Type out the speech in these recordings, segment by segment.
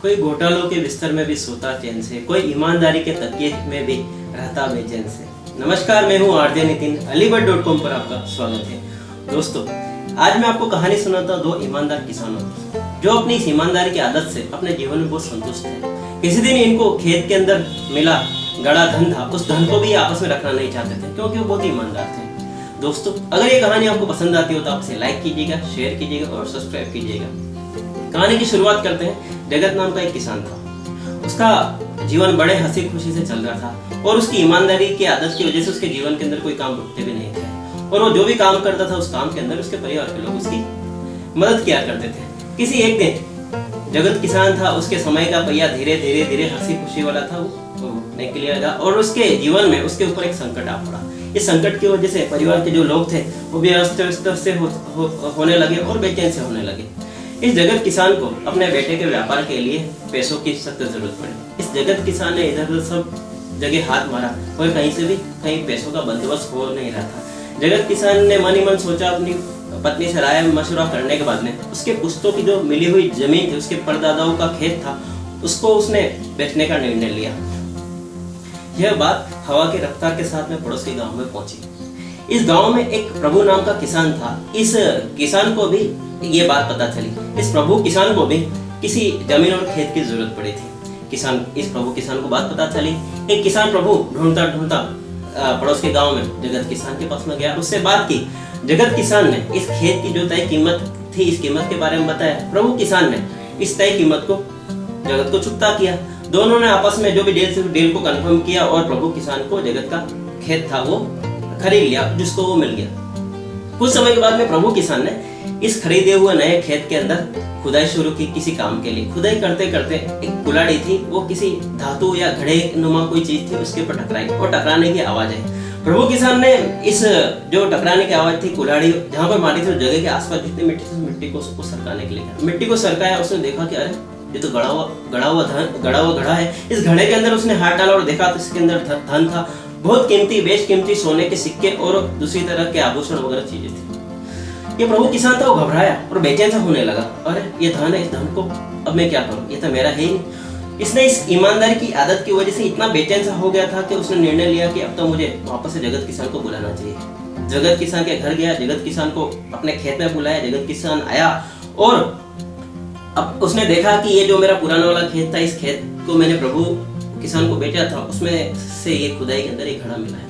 कोई घोटालों के बिस्तर में भी सोता चैन से, कोई ईमानदारी के तकिए में भी रहता बेचैन से। नमस्कार, मैं हूँ आरजे नितिन। Alibud.com पर आपका स्वागत है। दोस्तों, आज मैं आपको कहानी सुनाता हूँ दो ईमानदार किसानों की, जो अपनी इस ईमानदारी की आदत से अपने जीवन में बहुत संतुष्ट है। किसी दिन इनको खेत के अंदर मिला गड़ा धन था, उस धन को भी आपस में रखना नहीं चाहते थे, क्योंकि वो बहुत ईमानदार थे। दोस्तों, अगर ये कहानी आपको पसंद आती हो तो आप इसे लाइक कीजिएगा, शेयर कीजिएगा और सब्सक्राइब कीजिएगा। कहानी की शुरुआत करते हैं। जगत नाम का एक किसान था। उसका जीवन बड़े हंसी खुशी से चल रहा था और उसकी ईमानदारी की आदत की वजह से उसके जीवन के अंदर कोई काम रुकते भी नहीं थे, और वो जो भी काम करता था उस काम के अंदर उसके परिवार के लोग उसकी मदद किया करते थे। किसी एक दिन जगत किसान था, उसके समय का पहिया धीरे धीरे धीरे हंसी खुशी वाला था, वो निकल लगा और उसके जीवन में उसके ऊपर एक संकट आ पड़ा। इस संकट की वजह से परिवार के जो लोग थे वो भी अस्त व्यस्त से होने लगे और बेचैन से होने लगे। इस जगत किसान को अपने बेटे के व्यापार के लिए पैसों की सख्त जरूरत पड़ी। इस जगत किसान ने इधर उधर सब जगह हाथ मारा और कहीं से भी कहीं पैसों का बंदोबस्त हो नहीं रहा था। जगत किसान ने मन ही मन सोचा, अपनी पत्नी से राय मशवरा करने के बाद में उसके पुश्तों की जो मिली हुई जमीन थी, उसके परदादाओं का खेत था, उसको उसने बेचने का निर्णय लिया। यह बात हवा की रफ्तार के साथ में पड़ोस के गांव में पहुंची। इस गांव में एक प्रभु नाम का किसान था। इस किसान को भी ये बात पता चली। इस प्रभु किसान को भी किसी जमीन और खेत की जरूरत पड़ी थी। इस प्रभु किसान को बात पता चली। एक किसान प्रभु ढूंढता ढूंढता पड़ोस के गांव में जगत किसान के पास में गया, उससे बात की। जगत किसान ने इस खेत की जो तय कीमत थी, इस कीमत के बारे में बताया। प्रभु किसान ने इस तय कीमत को जगत को चुकता किया। दोनों ने आपस में जो भी डील को कंफर्म किया और प्रभु किसान को जगत का खेत था वो खरीद लिया, जिसको वो मिल गया। कुछ समय के बाद में प्रभु किसान ने इस खरीदे हुए नए खेत के अंदर खुदाई शुरू की किसी काम के लिए। खुदाई करते करते एक कुल्हाड़ी थी, वो किसी धातु या घड़े नुमा कोई चीज थी, उसके ऊपर टकराई और टकराने की आवाज आई। प्रभु किसान ने इस जो टकराने की आवाज थी, कुल्हाड़ी जहां पर मारी थी, उस जगह के आसपास जितनी मिट्टी थी, मिट्टी को उसको सरकाने के लिए मिट्टी को सरकाया। उसने देखा कि अरे ये तो गड़ा हुआ घड़ा है। इस घड़े के अंदर उसने हाथ डाला और देखा तो इसके अंदर धन था, बहुत कीमती बेशकीमती सोने के सिक्के और दूसरी तरह के आभूषण वगैरह चीजें थी। ये प्रभु किसान था, वो घबराया और बेचैन सा होने लगा। अरे ये धन है, इस धन को अब मैं क्या करूं, ये तो मेरा है ही नहीं। इसने इस ईमानदारी की आदत की वजह से इतना बेचैन सा हो गया था कि उसने निर्णय लिया कि अब तो मुझे वापस से जगत किसान को बुलाना चाहिए। जगत किसान के घर गया, जगत किसान को अपने खेत में बुलाया। जगत किसान आया और अब उसने देखा कि ये जो मेरा पुराना वाला खेत था, इस खेत को मैंने प्रभु किसान को बेचा था, उसमें से ये खुदाई के अंदर एक घड़ा मिला है।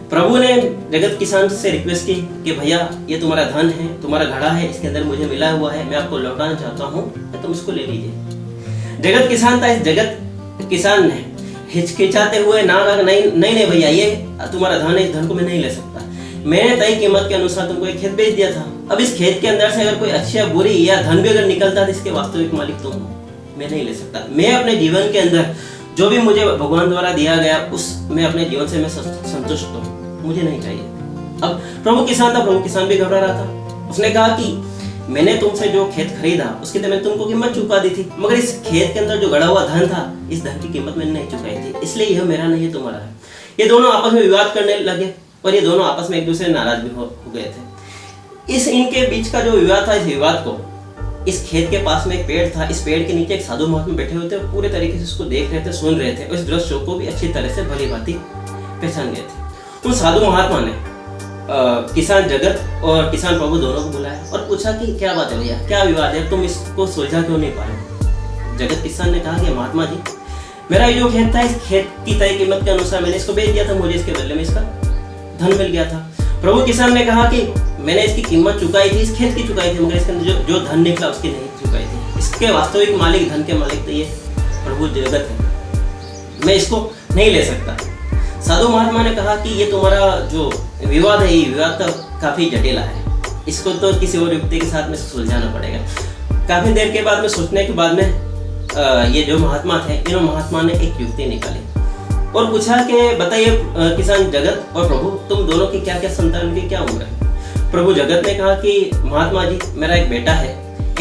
प्रभु ने जगत किसान से रिक्वेस्ट की कि भैया ये तुम्हारा धन है, तुम्हारा घड़ा है, इसके अंदर मुझे मिला हुआ है, मैं आपको लौटाना चाहता हूँ, तुम इसको ले लीजिए। जगत किसान था। इस जगत किसान ने हिचकिचाते हुए ना कहा, नहीं भैया, ये तुम्हारा धन है, इस धन को मैं नहीं ले सकता। मैंने तय कीमत के अनुसार तुमको एक खेत बेच दिया था। अब इस खेत के अंदर से अगर कोई अच्छी या बुरी या धन भी अगर निकलता तो इसके वास्तविक मालिक तुम हो, मैं नहीं ले सकता। मैं अपने जीवन के अंदर जो भी मुझे भगवान द्वारा दिया गया, उस मैं अपने जीवन से मैं संतुष्ट हूँ, मुझे नहीं चाहिए। अब प्रभु किसान था, प्रभु किसान भी घबरा रहा था। उसने कहा कि मैंने तुमसे जो खेत खरीदा उसकी तो मैंने तुमको कीमत चुका दी थी, मगर इस खेत के अंदर जो गड़ा हुआ धन था, इस धन की कीमत मैंने नहीं चुकाई थी, इसलिए यह मेरा नहीं है, तुम्हारा है। ये दोनों आपस में विवाद करने लगे और ये दोनों आपस में एक दूसरे नाराज भी हो गए थे। इनके बीच का जो विवाद था, इस विवाद को इस खेत के पास में एक पेड़ था। इस पेड़ के नीचे एक साधु महात्मा बैठे हुए थे, पूरे तरीके से उसको देख रहे थे, सुन रहे थे, और इस दृश्य को भी अच्छी तरह से भली भांति पहचान गए थे। उन साधु महात्मा ने किसान जगत और किसान प्रभु दोनों को बुलाया और पूछा कि क्या बात है भैया, क्या विवाद है, तुम इसको सुलझा क्यों नहीं पा रहे? जगत किसान ने कहा कि महात्मा जी, मेरा ये जो खेत था, इस खेत की तय कीमत के अनुसार मैंने इसको बेच दिया था, मुझे इसके बदले में इसका धन मिल गया था। प्रभु किसान ने कहा कि मैंने इसकी कीमत चुकाई थी, इस खेत की चुकाई थी, मगर इसके अंदर जो धन निकला उसकी नहीं चुकाई थी। इसके वास्तविक मालिक, धन के मालिक तो ये प्रभु जगत है, मैं इसको नहीं ले सकता। साधु महात्मा ने कहा कि ये तुम्हारा जो विवाद है, ये विवाद तो काफी जटिल है, इसको तो किसी और युक्ति के साथ में सुलझाना पड़ेगा। काफी देर के बाद में सोचने के बाद में ये जो महात्मा थे, इन महात्मा ने एक युक्ति निकाली और पूछा कि बताइए किसान जगत और प्रभु, तुम दोनों की क्या क्या संतान की क्या उम्र है? प्रभु जगत ने कहा कि महात्मा जी, मेरा एक बेटा है,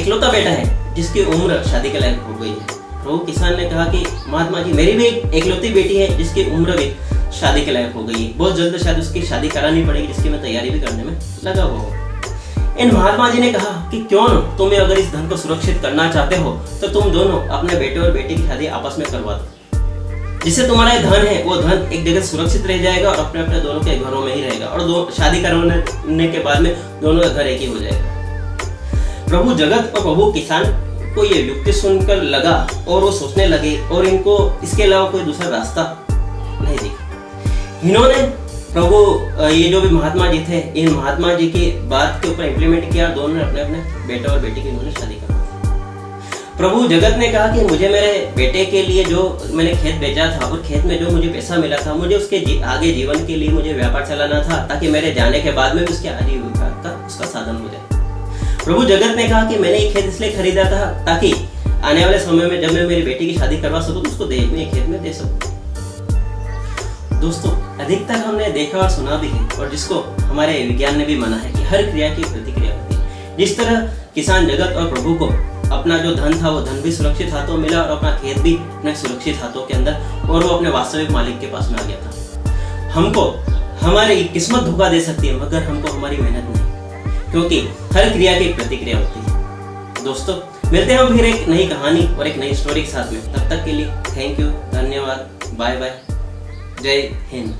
इकलौता बेटा है, जिसकी उम्र शादी के लायक हो गई है। प्रभु किसान ने कहा कि महात्मा जी, मेरी भी एक इकलौती बेटी है, जिसकी उम्र भी शादी के लायक हो गई है, बहुत जल्द शायद उसकी शादी करानी पड़ेगी, जिसकी मैं तैयारी भी करने में लगा हुआ हूँ। इन महात्मा जी ने कहा कि क्यों न तुम्हें अगर इस धन को सुरक्षित करना चाहते हो तो तुम दोनों अपने बेटे और बेटी की शादी आपस में करवा दो, जिससे तुम्हारा ये धन है वो धन एक जगह सुरक्षित रह जाएगा और अपने अपने दोनों के घरों में ही रहेगा, और शादी करवाने के बाद में दोनों का घर एक ही हो जाएगा। प्रभु जगत और प्रभु किसान को ये युक्ति सुनकर लगा और वो सोचने लगे और इनको इसके अलावा कोई दूसरा रास्ता नहीं दिखा। इन्होंने प्रभु ये जो भी महात्मा जी थे, इन महात्मा जी की बात के ऊपर इम्प्लीमेंट किया, दोनों ने अपने अपने बेटे और बेटी की इन्होंने शादी करवा दी। प्रभु जगत ने कहा कि मुझे मेरे बेटे के लिए जो मैंने खेत बेचा था और खेत में जो मुझे पैसा मिला था, मुझे उसके आगे जीवन के लिए मुझे व्यापार चलाना था, ताकि मेरे जाने के बाद में भी उसके आजीविका का उसका साधन हो जाए। प्रभु जगत ने कहा कि मैंने ये खेत इसलिए खरीदा था ताकि आने वाले समय में जब मैं मेरी बेटी की शादी करवा सकूं तो उसको दहेज में खेत में दे सकूं। दोस्तों, अधिकतर हमने देखा और सुना भी है, और जिसको हमारे विज्ञान ने भी माना है कि हर क्रिया की प्रतिक्रिया होती है। जिस तरह किसान जगत और प्रभु को अपना जो धन था वो धन भी सुरक्षित हाथों मिला और अपना खेत भी अपने सुरक्षित हाथों के अंदर, और वो अपने वास्तविक मालिक के पास में आ गया था। हमको हमारी किस्मत धोखा दे सकती है, मगर हमको हमारी मेहनत नहीं, क्योंकि हर क्रिया की एक प्रतिक्रिया होती है। दोस्तों, मिलते हैं हम फिर एक नई कहानी और एक नई स्टोरी के साथ में। तब तक के लिए थैंक यू, धन्यवाद, बाय बाय, जय हिंद।